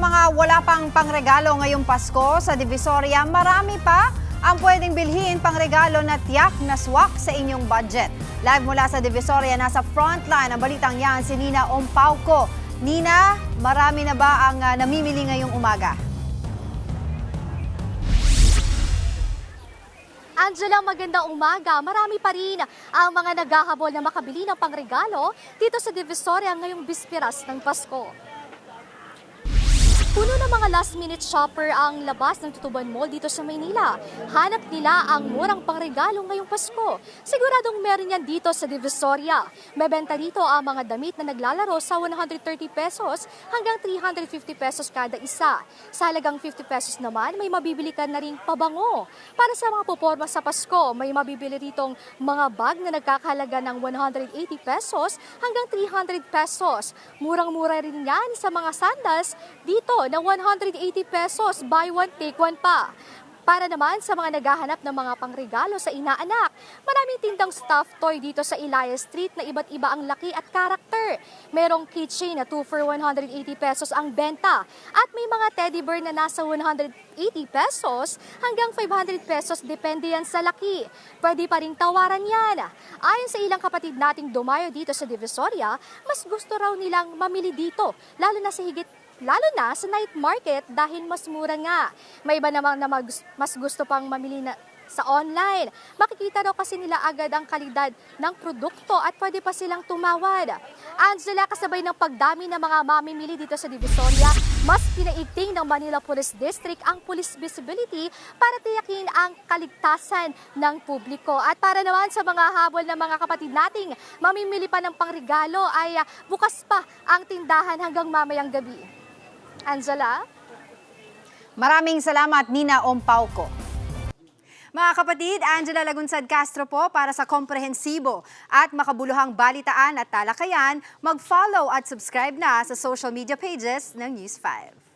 mga wala pang pangregalo ngayong Pasko sa Divisoria, marami pa ang pwedeng bilhin pangregalo na tiyak na swak sa inyong budget. Live mula sa Divisoria, nasa frontline ang balitang yan si Nina Ompauco. Nina, marami na ba ang namimili ngayong umaga? Angela, magandang umaga. Marami pa rin ang mga naghahabol na makabili ng pangregalo dito sa Divisoria ngayong bisperas ng Pasko. Puno ng mga last-minute shopper ang labas ng Tutuban Mall dito sa Maynila. Hanap nila ang murang pangregalo ngayong Pasko. Siguradong meron yan dito sa Divisoria. May benta dito ang mga damit na naglalaro sa 130 pesos hanggang 350 pesos kada isa. Sa halagang 50 pesos naman, may mabibili ka na ring pabango. Para sa mga puporma sa Pasko, may mabibili ritong mga bag na nagkakahalaga ng 180 pesos hanggang 300 pesos. Murang-mura rin yan sa mga sandals dito na 180 pesos, buy one, take one pa. Para naman sa mga naghahanap ng mga pangregalo sa inaanak, maraming tindang stuffed toy dito sa Elias Street na iba't iba ang laki at karakter. Merong keychain na 2 for 180 pesos ang benta at may mga teddy bear na nasa 180 pesos hanggang 500 pesos depende yan sa laki. Pwede pa ring tawaran yan. Ayon sa ilang kapatid nating dumayo dito sa Divisoria, mas gusto raw nilang mamili dito, lalo na sa night market dahil mas mura nga. May iba namang na mas gusto pang mamili na sa online. Makikita raw kasi nila agad ang kalidad ng produkto at pwede pa silang tumawad. Angela, kasabay ng pagdami ng mga mamimili dito sa Divisoria, mas pinaigting ng Manila Police District ang police visibility para tiyakin ang kaligtasan ng publiko. At para naman sa mga habol ng mga kapatid nating mamimili pa ng pangregalo ay bukas pa ang tindahan hanggang mamayang gabi. Angela? Maraming salamat, Nina Ompauco. Mga kapatid, Angela Lagunsad Castro po para sa komprehensibo at makabuluhang balitaan at talakayan. Mag-follow at subscribe na sa social media pages ng News 5.